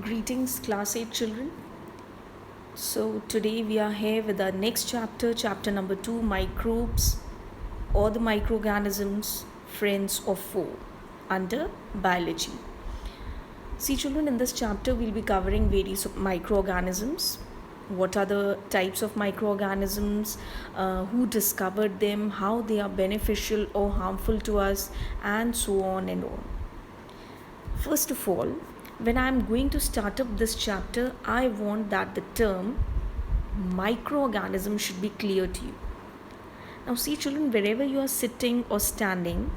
Greetings, class 8 children. So, today we are here with our next chapter, chapter number 2, microbes or the microorganisms, friends or foe, under biology. See, children, in this chapter we'll be covering various microorganisms. What are the types of microorganisms, who discovered them, how they are beneficial or harmful to us, and so on and on. First of all, when I am going to start up this chapter, I want that the term microorganism should be clear to you. Now, see, children, wherever you are sitting or standing,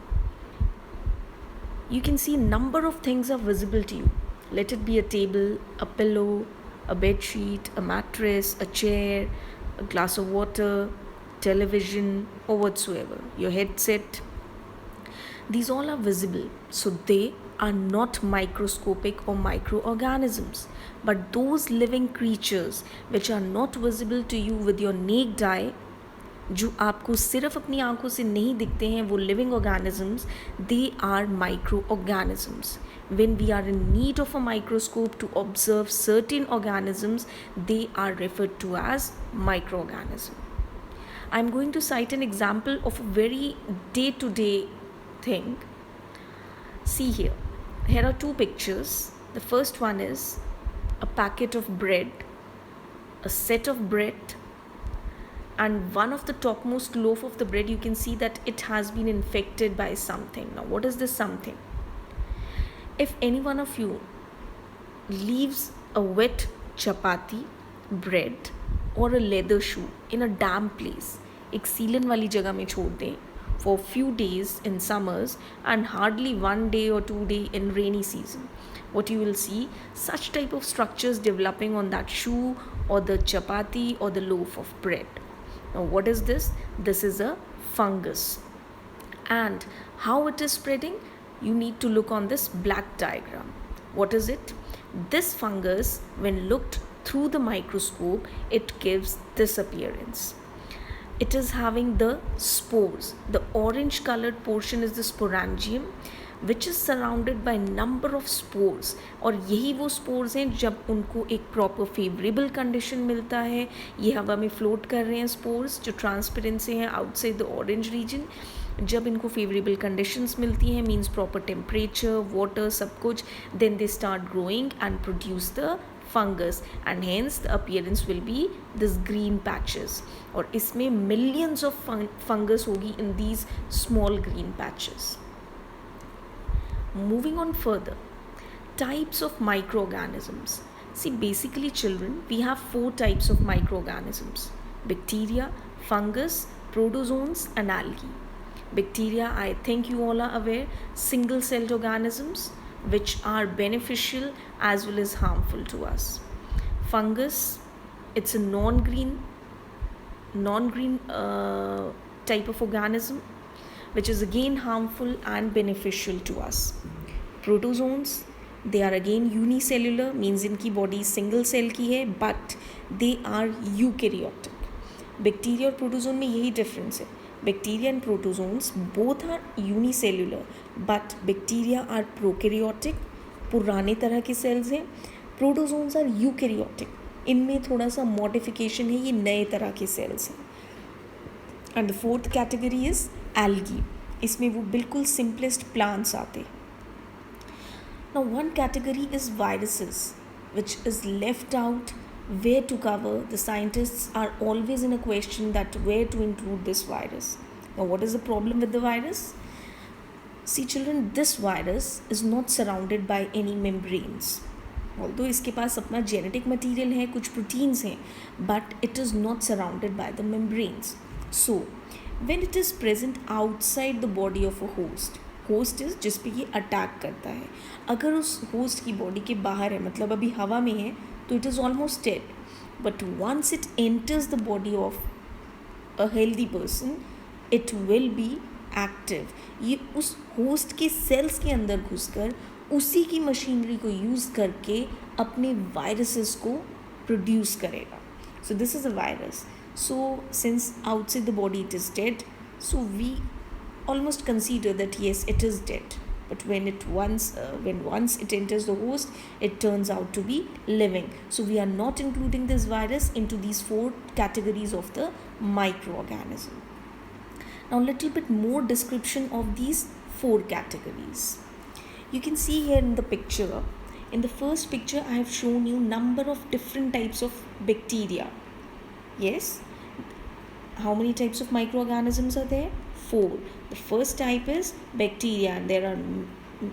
you can see a number of things are visible to you. Let it be a table, a pillow, a bed sheet, a mattress, a chair, a glass of water, television, or whatsoever, your headset. These all are visible, so they are not microscopic or microorganisms, but those living creatures which are not visible to you with your naked eye, जो आपको सिर्फ अपनी आंखों से नहीं दिखते हैं, वो living organisms, they are micro organisms. When we are in need of a microscope to observe certain organisms, they are referred to as microorganism. I'm going to cite an example of a very day-to-day thing. See here. Here are two pictures. The first one is a packet of bread, a set of bread, and one of the topmost loaf of the bread, you can see that it has been infected by something. Now, what is this something? If any one of you leaves a wet chapati, bread, or a leather shoe in a damp place, एक सीलन वाली जगह में छोड़ दें for few days in summers and hardly 1 day or 2 day in rainy season, what you will see, such type of structures developing on that shoe or the chapati or the loaf of bread. Now, what is this? This is a fungus. And how it is spreading? You need to look on this black diagram. What is it? This fungus, when looked through the microscope, it gives this appearance. It is having the spores. The orange colored portion is the sporangium, which is surrounded by number of spores. और यही वो spores हैं जब उनको एक proper favorable condition मिलता है, ये हवा में float कर रहे हैं spores जो transparent से हैं outside the orange region. जब इनको favorable conditions मिलती हैं, means proper temperature, water, सब कुछ, then they start growing and produce the fungus, and hence the appearance will be this green patches. और इसमें millions of fungus होगी in these small green patches. Moving on further, types of microorganisms. See, basically children, we have 4 types of microorganisms: bacteria, fungus, protozoans, and algae. Bacteria, I think you all are aware, single-celled organisms which are beneficial as well as harmful to us. Fungus, it's a non-green type of organism which is again harmful and beneficial to us. Protozoans, they are again unicellular, means इनकी body single cell की है, but they are eukaryotic. Bacteria और protozoan में यही difference है. Bacteria and protozoans both are unicellular, but bacteria are prokaryotic, पुराने तरह के cells हैं. Protozoans are eukaryotic, इनमें थोड़ा सा modification है, ये नए तरह के cells हैं. And the 4th category is algae. इसमें वो बिल्कुल simplest plants आते. Now, one category is viruses, which is left out. Where to cover? The scientists are always in a question that where to include this virus. Now, what is the problem with the virus? See children, this virus is not surrounded by any membranes. Although इसके पास अपना genetic material है, कुछ proteins हैं, but it is not surrounded by the membranes. So, when it is present outside the body of a host, host is जिस पे ये attack करता है, अगर उस होस्ट की बॉडी के बाहर है, मतलब अभी हवा में है, तो it is almost dead. But once it enters the body of a healthy person, it will be active. ये उस होस्ट के सेल्स के अंदर घुसकर उसी की मशीनरी को यूज़ करके अपने वायरसेस को प्रोड्यूस करेगा. सो this is a virus. So since outside the body it is dead, so we almost consider that yes, it is dead. but when once it enters the host, it turns out to be living. So we are not including this virus into these four categories of the microorganism. Now, little bit more description of these four categories. You can see here in the picture. In the first picture, I have shown you number of different types of bacteria. Yes, how many types of microorganisms are there? Four. The first type is bacteria, and there are,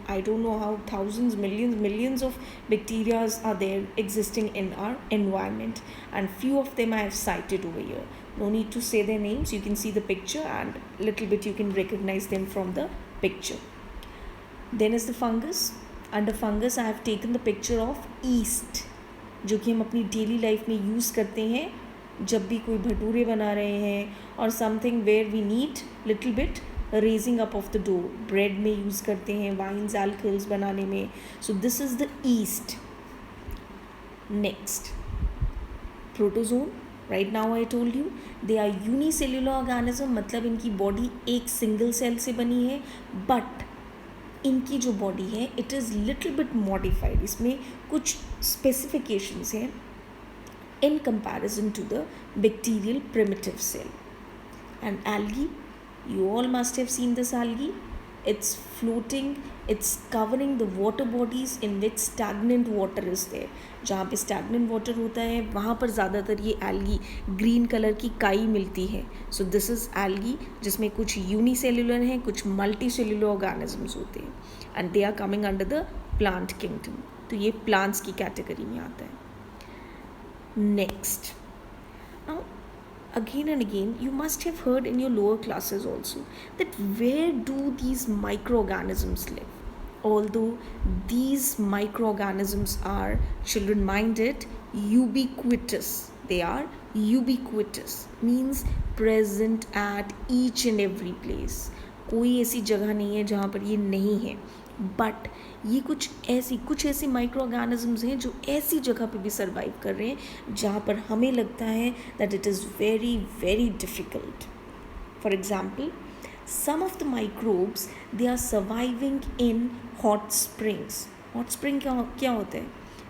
I don't know how, thousands, millions of bacteria are there existing in our environment, and few of them I have cited over here. No need to say their names. You can see the picture and little bit you can recognize them from the picture. Then is the fungus. Under fungus I have taken the picture of yeast, जो कि हम अपनी daily life में use करते हैं जब भी कोई भटूरे बना रहे हैं, और something where we need little bit raising up of the dough. Bread में यूज़ करते हैं, वाइन्स, अल्कोहल्स बनाने में. So this is the yeast. Next, protozoan. Right now I told you they are unicellular organism, मतलब इनकी body एक single cell से बनी है, बट इनकी जो बॉडी है it is little bit modified. इसमें कुछ स्पेसिफिकेशंस हैं in comparison to the bacterial primitive cell. And algae, you all must have seen this algae. It's floating, it's covering the water bodies in which stagnant water is there. जहाँ पे stagnant water होता है वहाँ पर ज़्यादातर ये algae green color की काई मिलती है. So this is algae, जिसमें कुछ unicellular हैं, कुछ multicellular organisms होते हैं, and they are coming under the plant kingdom. तो ये plants की category में आता है. Next, now again and again you must have heard in your lower classes also that where do these microorganisms live. Although these microorganisms are, children mind it, ubiquitous. They are ubiquitous, means present at each and every place. कोई ऐसी जगह नहीं है जहाँ पर ये नहीं है. बट ये कुछ ऐसी माइक्रो ऑर्गेनिजम्स हैं जो ऐसी जगह पे भी सर्वाइव कर रहे हैं जहाँ पर हमें लगता है that it is very very difficult. For example, some of the microbes they are surviving in hot springs. Hot spring क्या होता है?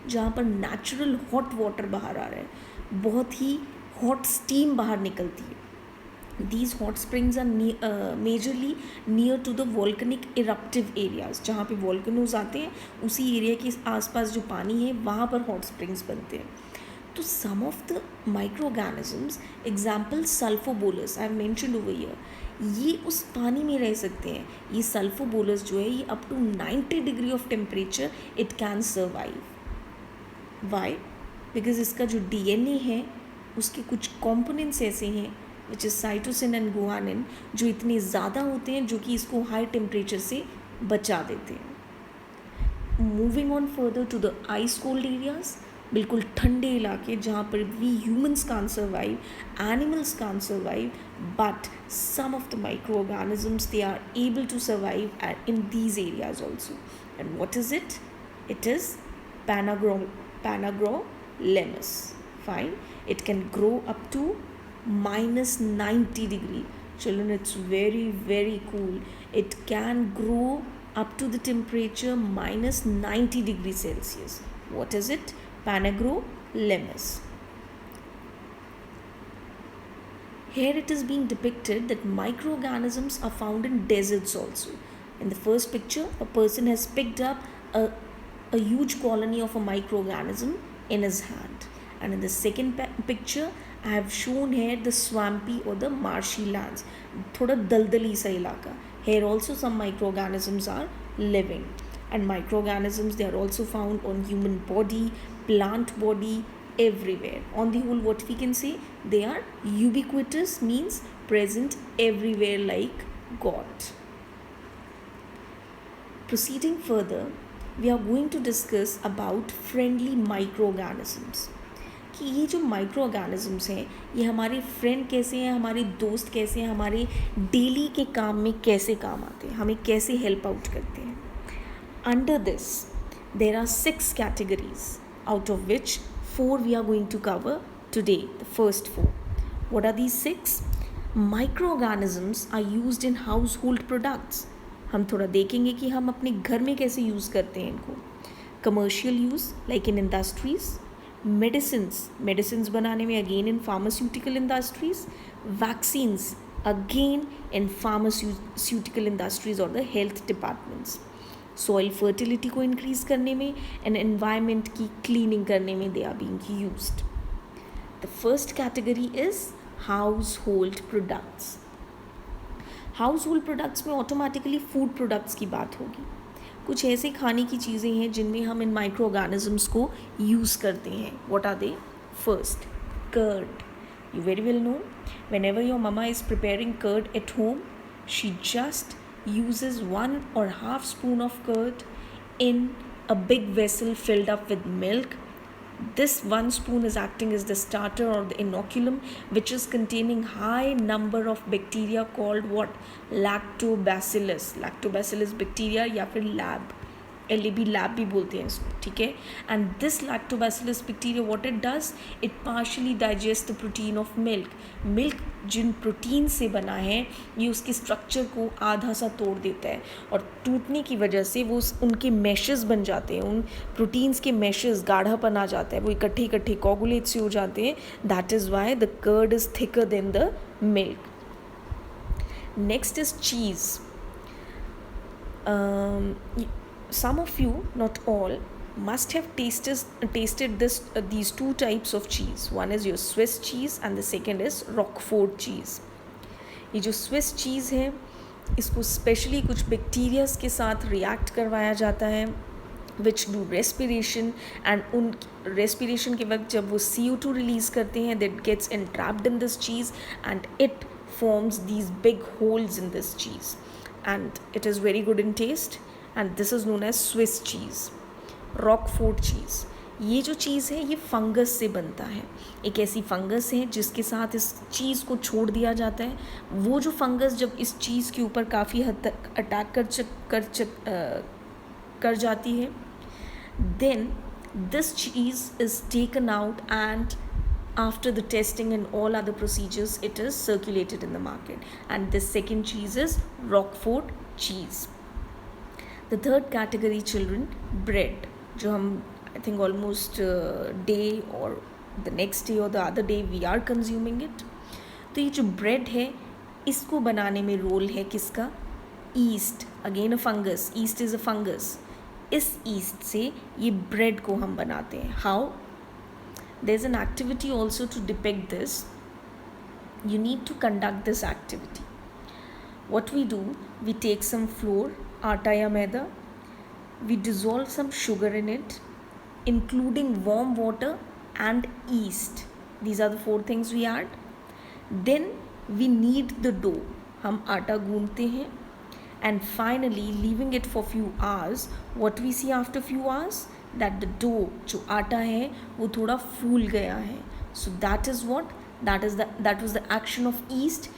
जहाँ पर नेचुरल हॉट वाटर बाहर आ रहा है, बहुत ही हॉट स्टीम बाहर निकलती है. These hot springs are majorly near to the volcanic eruptive areas. जहाँ पे volcanoes आते हैं उसी एरिया के आसपास जो पानी है वहाँ पर hot springs बनते हैं. तो some of the microorganisms, example sulfobolus, I have mentioned over here, ये उस पानी में रह सकते हैं. ये sulfobolus जो है ये up to 90 degree of temperature it can survive. Why? Because इसका जो DNA है उसके कुछ components ऐसे हैं which is cytosine and guanine, जो इतने ज़्यादा होते हैं जो कि इसको हाई टेम्परेचर से बचा देते हैं. Moving on further to the ice cold areas, बिल्कुल ठंडे इलाके जहाँ पर we humans can survive, animals can survive, but some of the micro organisms they are able to survive in these areas also. And what is it? It is Panagrolemus. Fine. It can grow up to minus 90 degree. Children, it's very very cool. It can grow up to the temperature minus 90 degrees Celsius. What is it? Panagrolemus. Here it is being depicted that microorganisms are found in deserts also. In the first picture, a person has picked up a huge colony of a microorganism in his hand. And in the second picture, I have shown here the swampy or the marshy lands. Thoda daldali sa ilaka. Here also some microorganisms are living. And microorganisms, they are also found on human body, plant body, everywhere. On the whole, what we can say, they are ubiquitous, means present everywhere like God. Proceeding further, we are going to discuss about friendly microorganisms. कि ये जो micro organisms हैं ये हमारे friend कैसे हैं, हमारे दोस्त कैसे हैं, हमारे डेली के काम में कैसे काम आते हैं, हमें कैसे हेल्प आउट करते हैं. Under this there are 6 categories, out of which 4 we are going to cover today. The first 4. What are these 6? Micro organisms are used in household products. हम थोड़ा देखेंगे कि हम अपने घर में कैसे यूज़ करते हैं इनको. Commercial use like in industries, medicines बनाने में again in pharmaceutical industries, vaccines again in pharmaceutical industries और the health departments. Soil fertility को इंक्रीज करने में एंड एनवायरनमेंट की क्लीनिंग करने में they are being used. The first category is household products. Household products में automatically food products की बात होगी. कुछ ऐसे खाने की चीज़ें हैं जिनमें हम इन माइक्रो ऑर्गेनिजम्स को यूज़ करते हैं. What are they? First, curd. You very well know, whenever your mama is preparing curd at home, she just uses 1.5 spoon of curd in a big vessel filled up with milk. This 1 spoon is acting as the starter or the inoculum, which is containing high number of bacteria called what? Lactobacillus. Lactobacillus bacteria या फिर lab, LAB lab भी बोलते हैं इसको, ठीक है. And this lactobacillus bacteria what it does, it partially digest the protein of milk. Milk जिन protein से बना है ये उसके स्ट्रक्चर को आधा सा तोड़ देता है और टूटने की वजह से वो उनके मैशेस बन जाते हैं. उन प्रोटीन्स के मैशेस गाढ़ापन आ जाता है, वो इकट्ठे इकट्ठे कोगुलेट से हो जाते हैं. That is why the curd is thicker than the milk. Next is cheese. Some of you, not all, must have tasted these two types of cheese. One is your Swiss cheese and the second is Roquefort cheese. ये जो Swiss cheese है इसको specially कुछ bacterias के साथ react करवाया जाता है which do respiration, and उन respiration के वक्त जब वो CO2 रिलीज़ करते हैं that gets entrapped in this cheese and it forms these big holes in this cheese and it is very good in taste. And this is known as Swiss cheese. Roquefort cheese. ये जो चीज़ है ये fungus से बनता है. एक ऐसी fungus है जिसके साथ इस चीज़ को छोड़ दिया जाता है. वो जो फंगस जब इस चीज़ के ऊपर काफ़ी हद तक अटैक कर जाती है, then this cheese is taken out and after the testing and all other procedures it is circulated in the market. And this second cheese is Roquefort cheese. The third category, children, bread, जो हम I think almost day or the next day or the other day we are consuming it. तो ये जो bread है इसको बनाने में role है किसका? Yeast. Again a fungus. Yeast is a fungus. इस yeast से ये bread को हम बनाते हैं. How? There's an activity also to depict this. You need to conduct this activity. What we do, we take some flour, आटा या मैदा, we dissolve some sugar in it, including warm water and yeast. These are the 4 things we add. Then we knead the dough. हम आटा गूंथते हैं and finally leaving it for few hours. What we see after few hours, that the dough जो आटा है वो थोड़ा फूल गया है. So that is what? That was the action of yeast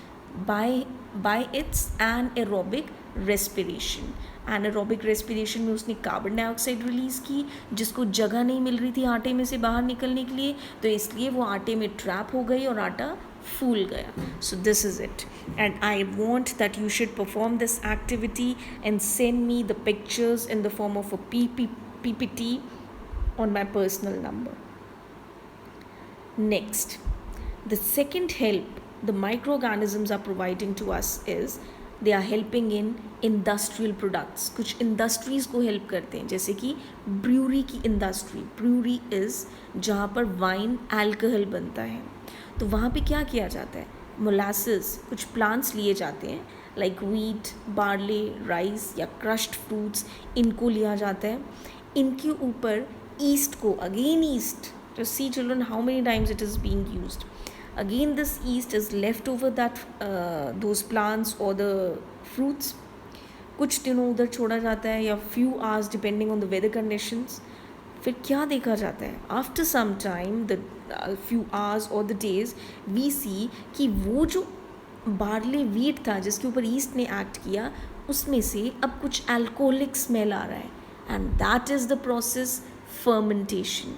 by its anaerobic respiration. Anaerobic respiration में उसने carbon dioxide release की जिसको जगह नहीं मिल रही थी आटे में से बाहर निकलने के लिए, तो इसलिए वो आटे में ट्रैप हो गई और आटा फूल गया. सो this is it and I want that you should perform this activity and send me the pictures in the form of a PPT on my personal number. Next, the second help the microorganisms are providing to us is they are helping in industrial products. कुछ industries को help करते हैं जैसे कि brewery की industry. Brewery is जहाँ पर wine alcohol बनता है. तो वहाँ पे क्या किया जाता है? मोलासेस, कुछ प्लांट्स लिए जाते हैं लाइक वीट, बार्ले, राइस या क्रश्ड फ्रूट्स, इनको लिया जाता है. इनके ऊपर ईस्ट को, again east, just see children how many times it is being used. Again this yeast is left over that those plants or the fruits. कुछ दिनों उधर छोड़ा जाता है या few hours depending on the weather conditions. फिर क्या देखा जाता है? After some time, the few hours or the days, we see कि वो जो बार्ले वीट था जिसके ऊपर ईस्ट ने एक्ट किया उसमें से अब कुछ अल्कोहलिक स्मेल आ रहा है. And that is the process fermentation.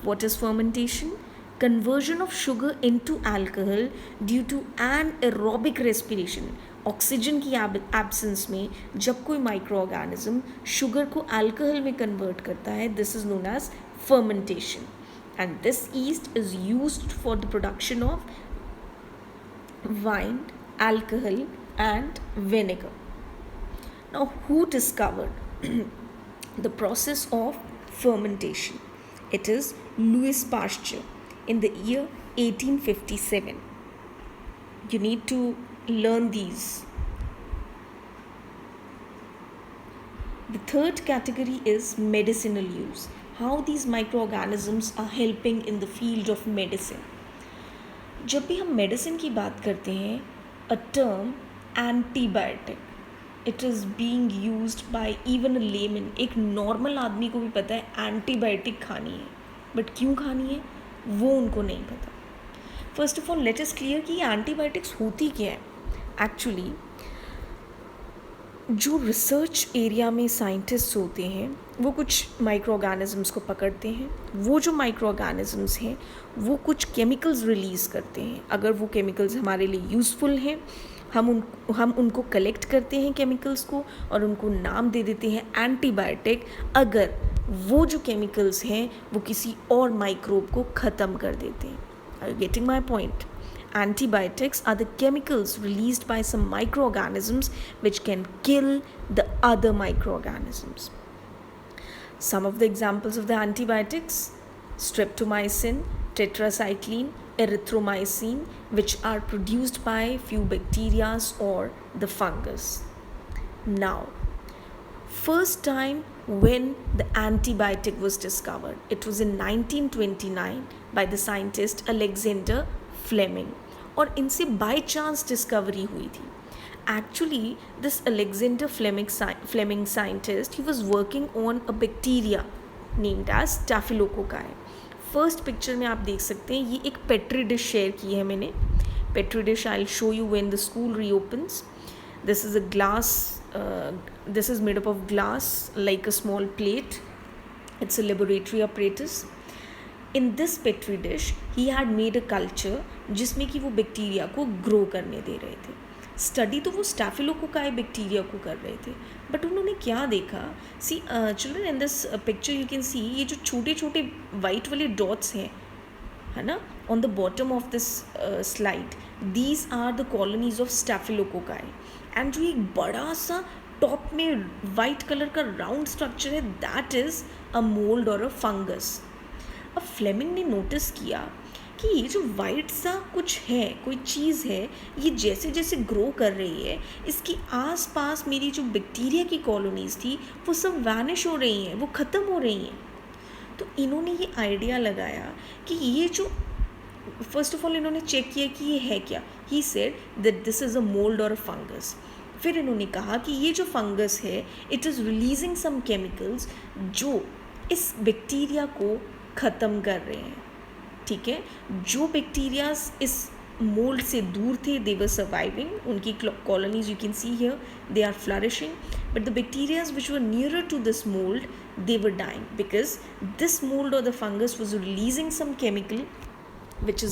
What is fermentation? Conversion of sugar into alcohol due to anaerobic respiration. Oxygen की एब्सेंस में जब कोई माइक्रो ऑर्गेनिज्म शुगर को अल्कोहल में कन्वर्ट करता है, this is known as fermentation, and this yeast is used for the production of wine, alcohol, and vinegar. Now, who discovered the process of fermentation? It is Louis Pasteur in the year 1857. You need to learn these. The third category is medicinal use. How these microorganisms are helping in the field of medicine. जब भी हम medicine की बात करते हैं, a term antibiotic, it is being used by even a lemon. एक normal आदमी को भी पता है एंटीबायोटिक खानी है, बट क्यों खानी है वो उनको नहीं पता. First of all let us clear कि ये एंटीबायोटिक्स होती क्या है. एक्चुअली जो रिसर्च एरिया में साइंटिस्ट होते हैं वो कुछ माइक्रो ऑर्गेनिजम्स को पकड़ते हैं. वो जो माइक्रो ऑर्गेनिजम्स हैं वो कुछ केमिकल्स रिलीज़ करते हैं. अगर वो केमिकल्स हमारे लिए यूज़फुल हैं, हम उनको कलेक्ट करते हैं केमिकल्स को और उनको नाम दे देते हैं एंटीबायोटिक. अगर वो जो केमिकल्स हैं वो किसी और माइक्रोब को ख़त्म कर देते हैं. Are you getting my point? Antibiotics are the chemicals released by some microorganisms which can kill the other microorganisms. Some of the examples of the antibiotics: streptomycin, tetracycline, erythromycin, which are produced by few bacteria or the fungus. Now, first time when the antibiotic was discovered, it was in 1929 by the scientist Alexander Fleming. और इनसे by chance discovery हुई थी. Actually this Alexander Fleming scientist, he was working on a bacteria named as staphylococci. First picture में आप देख सकते हैं, ये एक पेट्री डिश शेयर की है मैंने. Petri dish I will show you when the school reopens. This is a glass, this is made up of glass like a small plate. It's a laboratory apparatus. In this petri dish he had made a culture जिसमें कि वो bacteria को grow करने दे रहे थे. Study तो वो स्टैफिलोकोकाई bacteria को कर रहे थे, बट उन्होंने क्या देखा. See children, in this picture you can see ये जो छोटे छोटे वाइट वाले डॉट्स हैं, है ना, on the bottom of this slide, these are the colonies of staphylococci. And जो एक बड़ा सा टॉप में वाइट कलर का राउंड स्ट्रक्चर है, दैट इज़ अ मोल्ड और अ फंगस. अब फ्लेमिंग ने नोटिस किया कि ये जो वाइट सा कुछ है, कोई चीज़ है, ये जैसे जैसे ग्रो कर रही है, इसके आसपास मेरी जो बैक्टीरिया की कॉलोनीज़ थी वो सब वैनिश हो रही हैं, वो ख़त्म हो रही हैं. तो इन्होंने ये आइडिया लगाया कि ये जो, फर्स्ट ऑफ ऑल इन्होंने चेक किया कि ये है क्या. He said that this is a mould और अ फंगस. फिर इन्होंने कहा कि ये जो फंगस है, it is releasing some chemicals जो इस बैक्टीरिया को ख़त्म कर रहे हैं. ठीक है, जो बैक्टीरियाज इस मोल्ड से दूर थे, दे वर सर्वाइविंग, उनकी colonies you can see here, they are flourishing. But the bacterias which were nearer to this mould, they were dying because this mould और the fungus was releasing some chemical which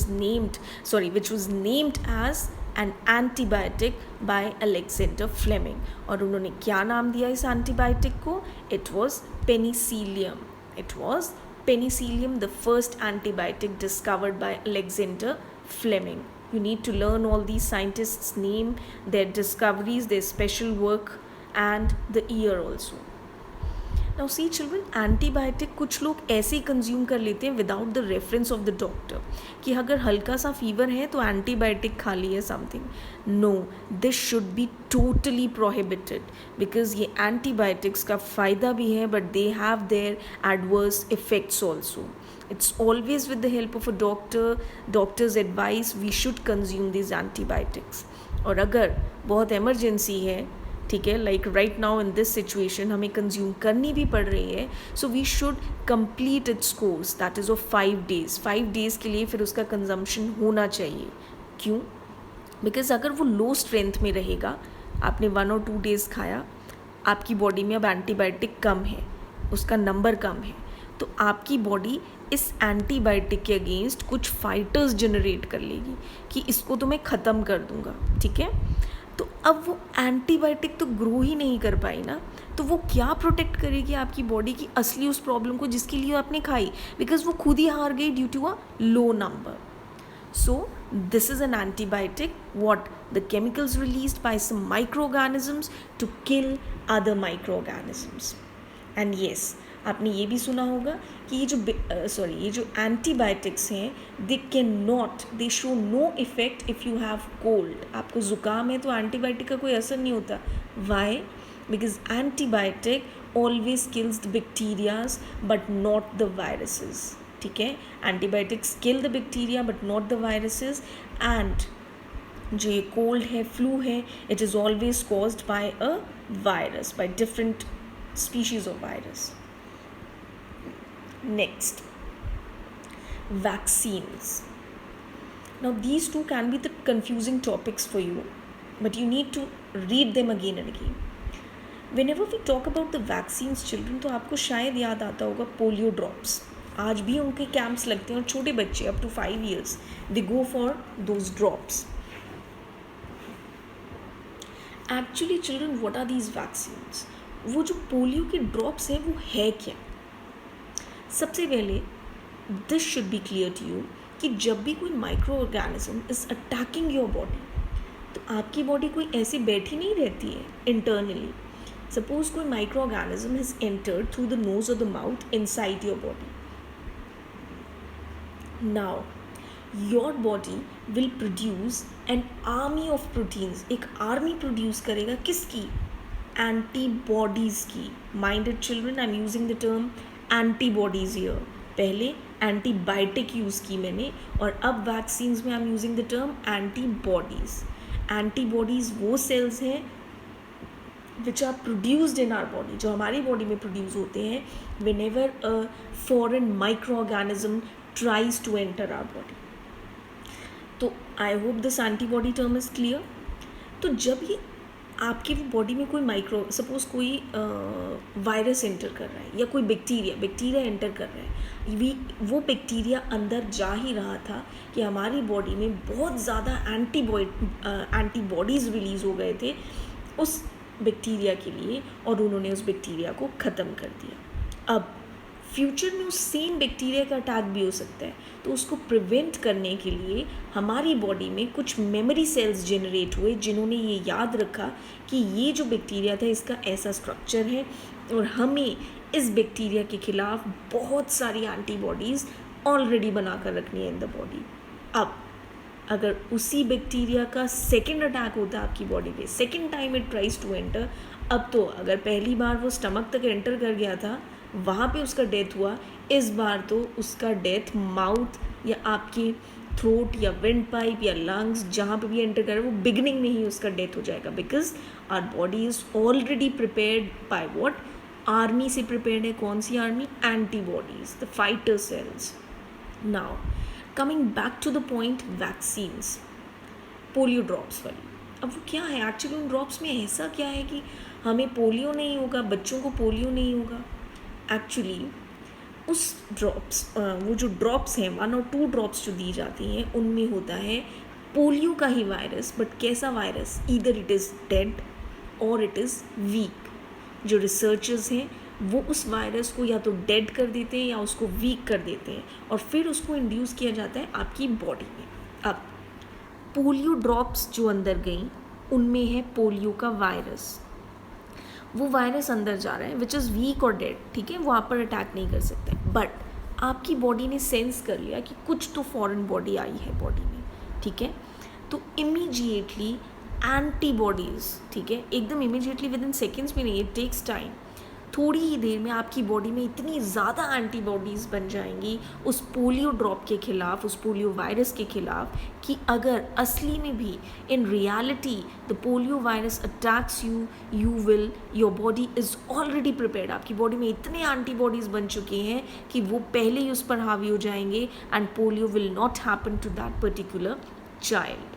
was named as an antibiotic by Alexander Fleming. और उन्होंने क्या नाम दिया इस antibiotic को? It was penicillium. It was penicillium, the first antibiotic discovered by Alexander Fleming. You need to learn all these scientists' name, their discoveries, their special work, and the year also. Now see children, antibiotic कुछ लोग ऐसे ही consume कर लेते हैं without the reference of the doctor कि अगर हल्का सा फीवर है तो एंटीबायोटिक खा लिया something. No, this should be totally prohibited because ये एंटीबायोटिक्स का फ़ायदा भी है but they have their adverse effects also. It's always with the help of a doctor's advice we should consume these antibiotics. और अगर बहुत emergency है, ठीक है, like right now in this situation हमें consume करनी भी पड़ रही है, so we should complete its course, that is of 5 days. 5 days के लिए फिर उसका consumption होना चाहिए. क्यों? Because अगर वो low strength में रहेगा, आपने 1 or 2 days खाया, आपकी बॉडी में अब एंटीबायोटिक कम है, उसका नंबर कम है, तो आपकी बॉडी इस एंटीबायोटिक के अगेंस्ट कुछ फाइटर्स जनरेट कर लेगी कि इसको तो मैं ख़त्म कर दूंगा. ठीक है, तो अब वो एंटीबायोटिक तो ग्रो ही नहीं कर पाई ना, तो वो क्या प्रोटेक्ट करेगी आपकी बॉडी की असली उस प्रॉब्लम को जिसके लिए आपने खाई, बिकॉज वो खुद ही हार गई due to a low number. So this is an antibiotic. What? The chemicals released by some microorganisms to kill other microorganisms. And yes, आपने ये भी सुना होगा कि ये जो एंटीबायोटिक्स हैं they show no effect if you have cold. आपको ज़ुकाम है तो एंटीबायोटिक का कोई असर नहीं होता. Why? Because antibiotic always kills the bacterias but not the viruses. ठीक है, antibiotics kill the bacteria but not the viruses. And जो ये कोल्ड है, फ्लू है, it is always caused by a virus, by different species of virus. Next, vaccines. Now these two can be the confusing topics for you, but you need to read them again and again. Whenever we talk about the vaccines, children, तो आपको शायद याद आता होगा polio drops. आज भी उनके camps लगते हैं और छोटे बच्चे up to 5 years they go for those drops. Actually children, what are these vaccines? वो जो पोलियो के ड्रॉप्स हैं वो है क्या? सबसे पहले this should be clear to you कि जब भी कोई micro organism is attacking your body, तो आपकी बॉडी कोई ऐसे बैठी नहीं रहती है इंटरनली. सपोज कोई micro organism has entered through the nose और the mouth inside your body. Now your body will produce an army of proteins. एक आर्मी प्रोड्यूस करेगा किसकी? एंटीबॉडीज़ की. Minded children, I am using the term antibodies here. पहले antibiotic use की मैंने और अब वैक्सीन्स में I am using the term antibodies. Antibodies वो सेल्स हैं which are produced in our body, जो हमारी बॉडी में प्रोड्यूस होते हैं whenever a foreign micro organism tries to enter our body. तो I hope this antibody term is clear. तो जब ये आपकी बॉडी में कोई सपोज कोई वायरस एंटर कर रहा है या कोई बैक्टीरिया एंटर कर रहा है, वो बैक्टीरिया अंदर जा ही रहा था कि हमारी बॉडी में बहुत ज़्यादा एंटीबॉडीज़ रिलीज़ हो गए थे उस बैक्टीरिया के लिए और उन्होंने उस बैक्टीरिया को ख़त्म कर दिया. अब फ्यूचर में उस सेम बैक्टीरिया का अटैक भी हो सकता है, तो उसको प्रिवेंट करने के लिए हमारी बॉडी में कुछ मेमोरी सेल्स जनरेट हुए जिन्होंने ये याद रखा कि ये जो बैक्टीरिया था इसका ऐसा स्ट्रक्चर है और हमें इस बैक्टीरिया के खिलाफ बहुत सारी एंटीबॉडीज़ ऑलरेडी बना कर रखनी है इन द बॉडी. अब अगर उसी बैक्टीरिया का सेकेंड अटैक होता है आपकी बॉडी पे, second time it tries to enter, अब तो अगर पहली बार वो स्टमक तक एंटर कर गया था, वहाँ पे उसका डेथ हुआ, इस बार तो उसका डेथ माउथ या आपकी थ्रोट या वेंट पाइप या लंग्स जहाँ पे भी एंटर कर रहा है वो बिगनिंग में ही उसका डेथ हो जाएगा. Because our body is already prepared by what? Army से प्रिपेयर्ड है. कौन सी army? Antibodies, the fighter cells. Now coming back to the point, vaccines, polio drops वाली. अब वो क्या है एक्चुअली, उन ड्रॉप्स में ऐसा क्या है कि हमें पोलियो नहीं होगा, बच्चों को पोलियो नहीं होगा? एक्चुअली उस वो जो ड्रॉप्स हैं 1 और 2 ड्रॉप्स जो दी जाती हैं उनमें होता है पोलियो का ही वायरस. बट कैसा virus? Either it is dead और इट इज़ वीक. जो रिसर्चर्स हैं वो उस वायरस को या तो डेड कर देते हैं या उसको वीक कर देते हैं और फिर उसको इंड्यूस किया जाता है आपकी बॉडी में. अब पोलियो ड्रॉप्स जो अंदर गई उनमें है पोलियो का वायरस. वो वायरस अंदर जा रहा है विच इज़ वीक और डेड. ठीक है, वो आप पर अटैक नहीं कर सकता. बट आपकी बॉडी ने सेंस कर लिया कि कुछ तो फॉरेन बॉडी आई है बॉडी में. ठीक है, तो इमीडिएटली एंटीबॉडीज़, ठीक है, एकदम इमीडिएटली विद इन सेकेंड्स में नहीं, इट टेक्स टाइम. थोड़ी ही देर में आपकी बॉडी में इतनी ज़्यादा एंटीबॉडीज़ बन जाएंगी उस पोलियो ड्रॉप के ख़िलाफ़, उस पोलियो वायरस के ख़िलाफ़, कि अगर असली में भी in reality the polio virus attacks your body is already prepared. आपकी बॉडी में इतने एंटीबॉडीज़ बन चुके हैं कि वो पहले ही उस पर हावी हो जाएंगे and polio will not happen to that particular child.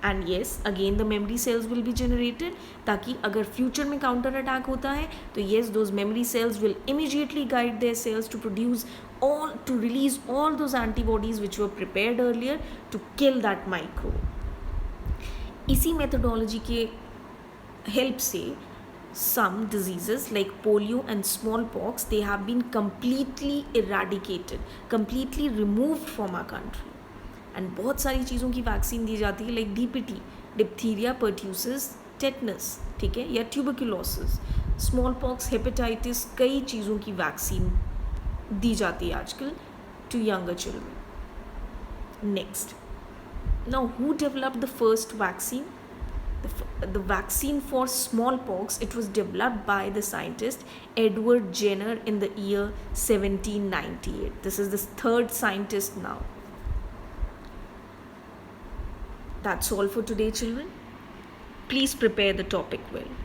And yes, again the memory cells will be generated, ताकि अगर फ्यूचर में काउंटर अटैक होता है तो yes, those memory cells will immediately guide their cells to release all those antibodies which were prepared earlier to kill that microbe. इसी methodology के help say some diseases like polio and smallpox, they have been completely eradicated, completely removed from our country. And बहुत सारी चीज़ों की vaccine दी जाती है like DPT, diphtheria pertussis, tetanus, ठीक है, या ट्यूबरक्लोसिस, स्मॉल पॉक्स, हेपेटाइटिस, कई चीज़ों की वैक्सीन दी जाती है आजकल to younger children. Next, now who developed the first vaccine? The vaccine for smallpox, it was developed by the scientist Edward Jenner in the year 1798. This is the third scientist now. That's all for today, children. Please prepare the topic well.